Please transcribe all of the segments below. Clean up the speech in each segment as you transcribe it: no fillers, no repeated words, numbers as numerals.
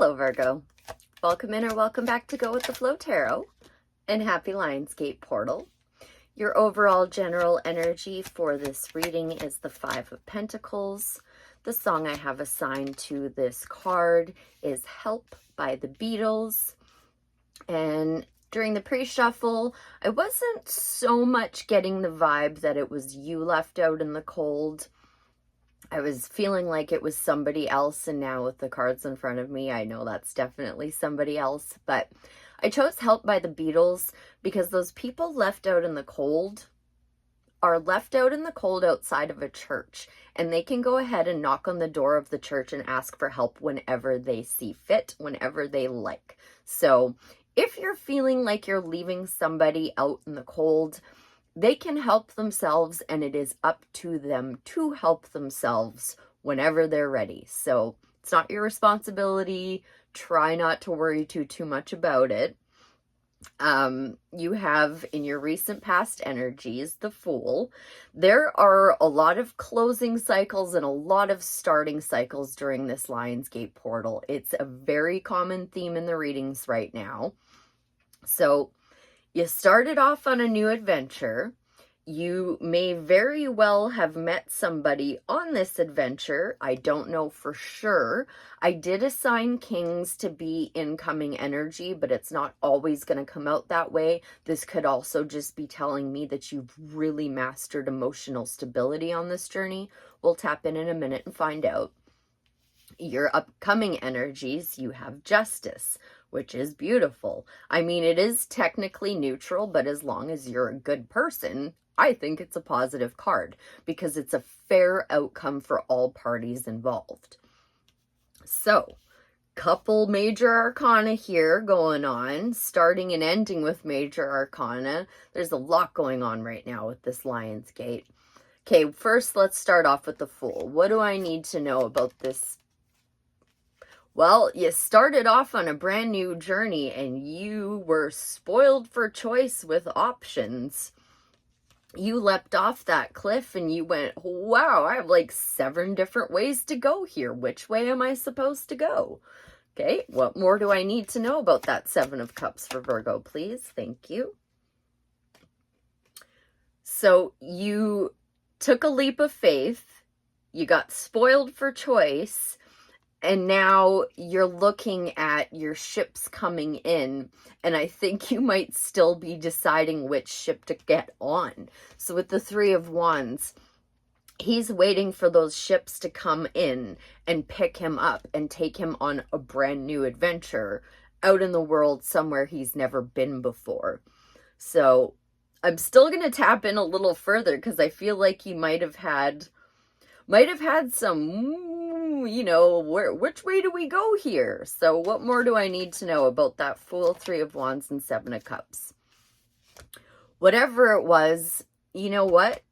Hello, Virgo. Welcome in or welcome back to Go with the Flow Tarot and happy Lionsgate Portal. Your overall general energy for this reading is the Five of Pentacles. The song I have assigned to this card is Help by the Beatles. And during the pre-shuffle, I wasn't so much getting the vibe that it was you left out in the cold. I was feeling like it was somebody else, and now with the cards in front of me, I know that's definitely somebody else. But I chose Help by the Beatles because those people left out in the cold are left out in the cold outside of a church, and they can go ahead and knock on the door of the church and ask for help whenever they see fit, whenever they like. So if you're feeling like you're leaving somebody out in the cold, they can help themselves, and it is up to them to help themselves whenever they're ready. So it's not your responsibility. Try not to worry too much about it. You have in your recent past energies the Fool. There are a lot of closing cycles and a lot of starting cycles during this Lionsgate portal. It's a very common theme in the readings right now. So you started off on a new adventure. You may very well have met somebody on this adventure. I don't know for sure. I did assign Kings to be incoming energy, but it's not always going to come out that way. This could also just be telling me that you've really mastered emotional stability on this journey. We'll tap in a minute and find out. Your upcoming energies, you have Justice, which is beautiful. I mean, it is technically neutral, but as long as you're a good person, I think it's a positive card because it's a fair outcome for all parties involved. So, couple major arcana here going on, starting and ending with major arcana. There's a lot going on right now with this Lionsgate. Okay, first let's start off with the Fool. What do I need to know about this? Well, you started off on a brand new journey and you were spoiled for choice with options. You leapt off that cliff and you went, wow, I have like 7 different ways to go here. Which way am I supposed to go? Okay, what more do I need to know about that 7 of Cups for Virgo, please? Thank you. So you took a leap of faith. You got spoiled for choice. And now you're looking at your ships coming in, and I think you might still be deciding which ship to get on. So with the 3 of Wands, he's waiting for those ships to come in and pick him up and take him on a brand new adventure out in the world somewhere he's never been before. So I'm still going to tap in a little further because I feel like he might have had some, you know, which way do we go here? So what more do I need to know about that Fool, 3 of Wands, and 7 of Cups? Whatever it was, you know what?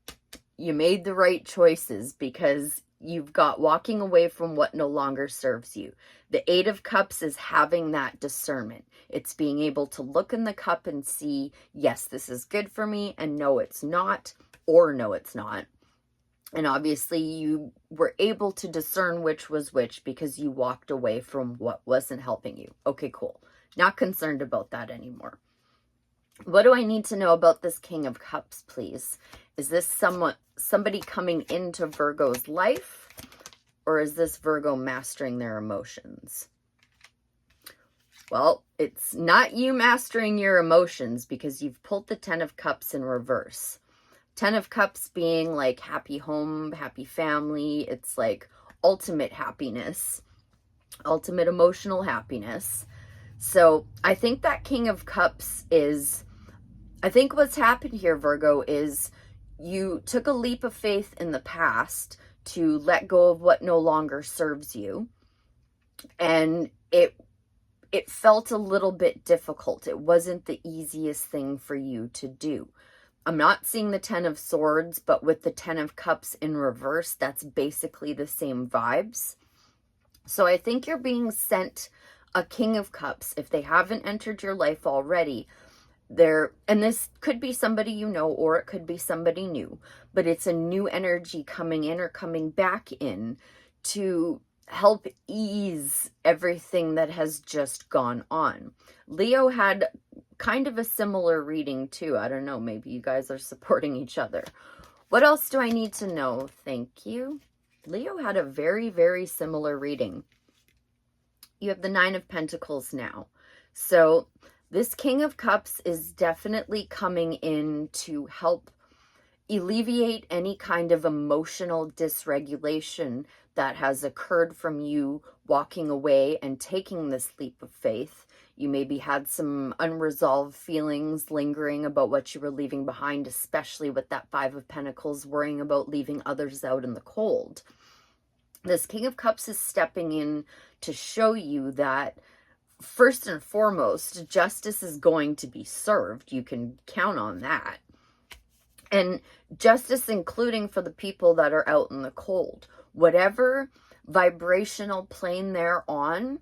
You made the right choices because you've got walking away from what no longer serves you. The 8 of Cups is having that discernment. It's being able to look in the cup and see, yes, this is good for me, and no, it's not, or no, it's not. And obviously you were able to discern which was which because you walked away from what wasn't helping you. Okay, cool. Not concerned about that anymore. What do I need to know about this King of Cups, please? Is this somebody coming into Virgo's life, or is this Virgo mastering their emotions? Well, it's not you mastering your emotions because you've pulled the 10 of Cups in reverse. 10 of Cups being like happy home, happy family. It's like ultimate happiness, ultimate emotional happiness. So I think that King of Cups is, I think what's happened here, Virgo, is you took a leap of faith in the past to let go of what no longer serves you. And it felt a little bit difficult. It wasn't the easiest thing for you to do. I'm not seeing the 10 of Swords, but with the 10 of Cups in reverse, that's basically the same vibes. So I think you're being sent a King of Cups. If they haven't entered your life already, and this could be somebody you know, or it could be somebody new, but it's a new energy coming in or coming back in to help ease everything that has just gone on. Leo had kind of a similar reading too. I don't know, maybe you guys are supporting each other. What else do I need to know? Thank you. Leo had a very, very similar reading. You have the Nine of Pentacles now. So this King of Cups is definitely coming in to help alleviate any kind of emotional dysregulation that has occurred from you walking away and taking this leap of faith. You maybe had some unresolved feelings lingering about what you were leaving behind, especially with that Five of Pentacles, worrying about leaving others out in the cold. This King of Cups is stepping in to show you that, first and foremost, justice is going to be served. You can count on that. And justice including for the people that are out in the cold. Whatever vibrational plane they're on,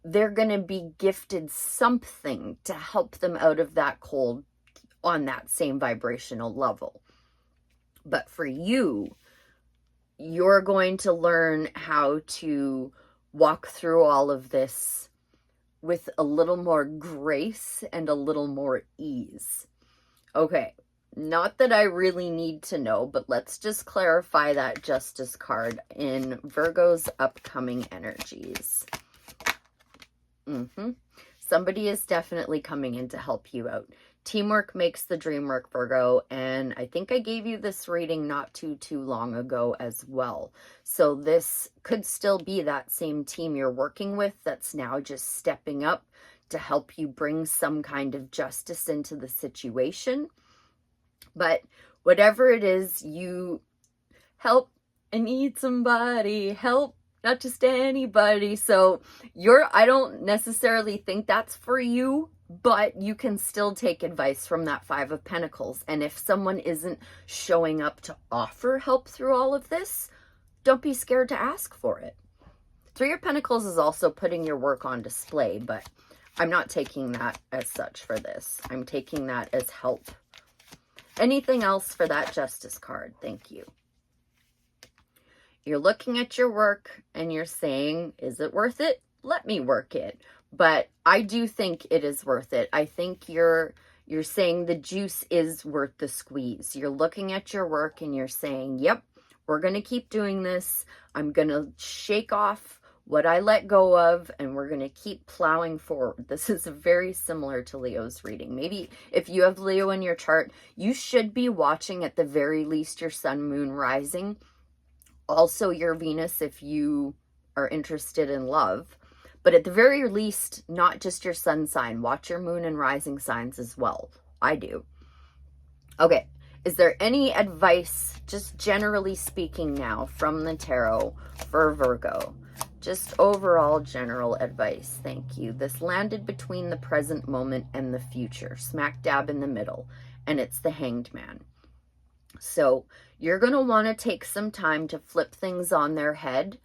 they're going to be gifted something to help them out of that cold on that same vibrational level. But for you, you're going to learn how to walk through all of this with a little more grace and a little more ease. Okay. Not that I really need to know, but let's just clarify that Justice card in Virgo's upcoming energies. Somebody is definitely coming in to help you out. Teamwork makes the dream work, Virgo, and I think I gave you this reading not too long ago as well. So this could still be that same team you're working with that's now just stepping up to help you bring some kind of justice into the situation. But whatever it is, you help, I need somebody, help, not just anybody. So I don't necessarily think that's for you, but you can still take advice from that Five of Pentacles. And if someone isn't showing up to offer help through all of this, don't be scared to ask for it. Three of Pentacles is also putting your work on display, but I'm not taking that as such for this. I'm taking that as help. Anything else for that Justice card? Thank you. You're looking at your work and you're saying, is it worth it? Let me work it. But I do think it is worth it. I think you're saying the juice is worth the squeeze. You're looking at your work and you're saying, yep, we're going to keep doing this. I'm going to shake off what I let go of, and we're going to keep plowing forward. This is very similar to Leo's reading. Maybe if you have Leo in your chart, you should be watching at the very least your sun, moon, rising. Also your Venus if you are interested in love. But at the very least, not just your sun sign. Watch your moon and rising signs as well. I do. Okay. Is there any advice, just generally speaking now, from the tarot for Virgo? Just overall general advice. Thank you. This landed between the present moment and the future, smack dab in the middle, and it's the Hanged Man. So you're going to want to take some time to flip things on their head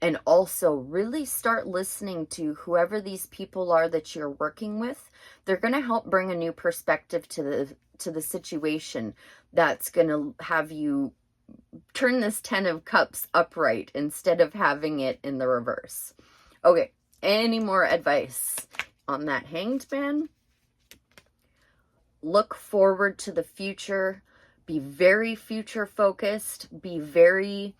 and also really start listening to whoever these people are that you're working with. They're going to help bring a new perspective to the situation that's going to have you turn this Ten of Cups upright instead of having it in the reverse. Okay, any more advice on that Hanged Man? Look forward to the future. Be very future focused. Be very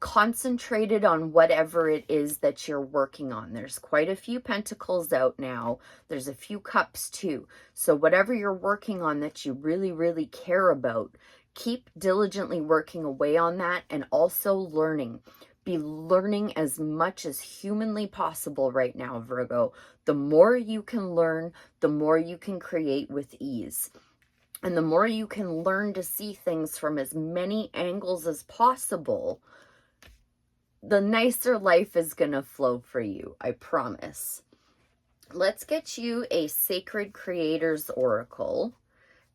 concentrated on whatever it is that you're working on. There's quite a few pentacles out now. There's a few cups too. So whatever you're working on that you really, really care about, keep diligently working away on that, and also learning. Be learning as much as humanly possible right now, Virgo. The more you can learn, the more you can create with ease. And the more you can learn to see things from as many angles as possible, the nicer life is going to flow for you, I promise. Let's get you a Sacred Creators Oracle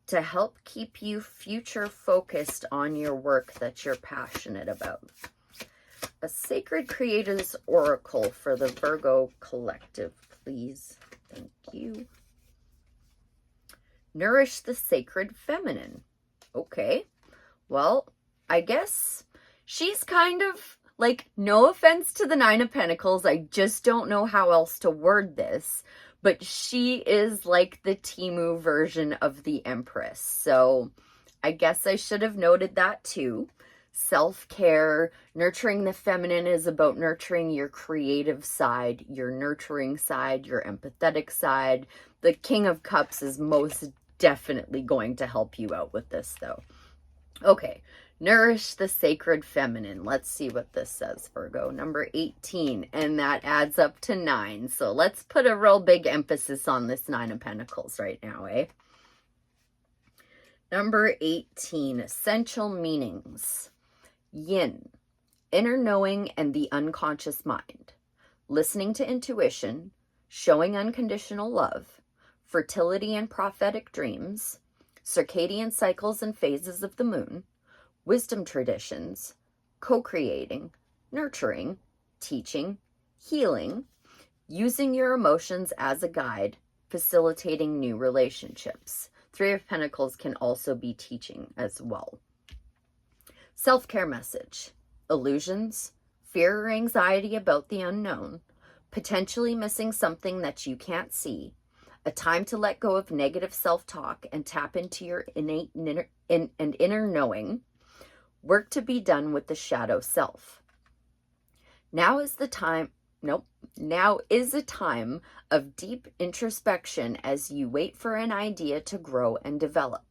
to help keep you future focused on your work that you're passionate about. A Sacred Creators Oracle for the Virgo Collective, please. Thank you. Nourish the Sacred Feminine. Okay. Well, I guess she's kind of Like, no offense to the Nine of Pentacles, I just don't know how else to word this, but she is like the Temu version of the Empress. So I guess I should have noted that too. Self-care, nurturing the feminine is about nurturing your creative side, your nurturing side, your empathetic side. The King of Cups is most definitely going to help you out with this, though. Okay, nourish the sacred feminine. Let's see what this says, Virgo. Number 18, and that adds up to 9. So let's put a real big emphasis on this 9 of Pentacles right now, eh? Number 18, essential meanings. Yin, inner knowing and the unconscious mind. Listening to intuition, showing unconditional love, fertility and prophetic dreams, circadian cycles and phases of the moon, wisdom traditions, co-creating, nurturing, teaching, healing, using your emotions as a guide, facilitating new relationships. 3 of Pentacles can also be teaching as well. Self-care message. Illusions, fear or anxiety about the unknown, potentially missing something that you can't see, a time to let go of negative self-talk and tap into your innate inner knowing, work to be done with the shadow self. Now is a time of deep introspection as you wait for an idea to grow and develop.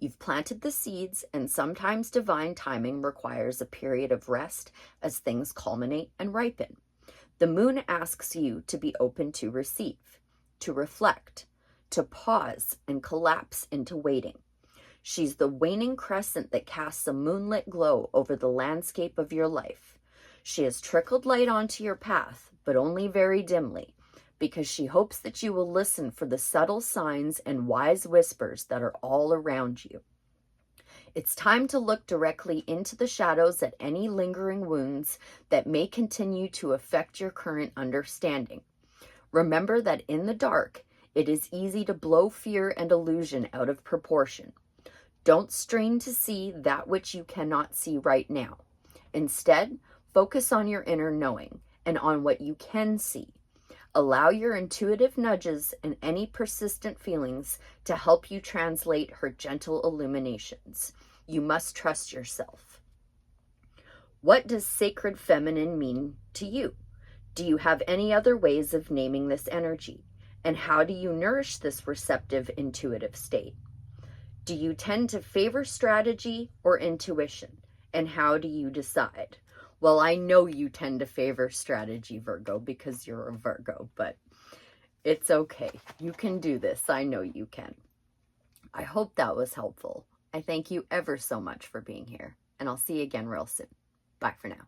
You've planted the seeds, and sometimes divine timing requires a period of rest as things culminate and ripen. The moon asks you to be open to receive, to reflect, to pause and collapse into waiting. She's the waning crescent that casts a moonlit glow over the landscape of your life. She has trickled light onto your path, but only very dimly, because she hopes that you will listen for the subtle signs and wise whispers that are all around you. It's time to look directly into the shadows at any lingering wounds that may continue to affect your current understanding. Remember that in the dark, it is easy to blow fear and illusion out of proportion. Don't strain to see that which you cannot see right now. Instead, focus on your inner knowing and on what you can see. Allow your intuitive nudges and any persistent feelings to help you translate her gentle illuminations. You must trust yourself. What does sacred feminine mean to you? Do you have any other ways of naming this energy? And how do you nourish this receptive, intuitive state? Do you tend to favor strategy or intuition? And how do you decide? Well, I know you tend to favor strategy, Virgo, because you're a Virgo, but it's okay. You can do this. I know you can. I hope that was helpful. I thank you ever so much for being here, and I'll see you again real soon. Bye for now.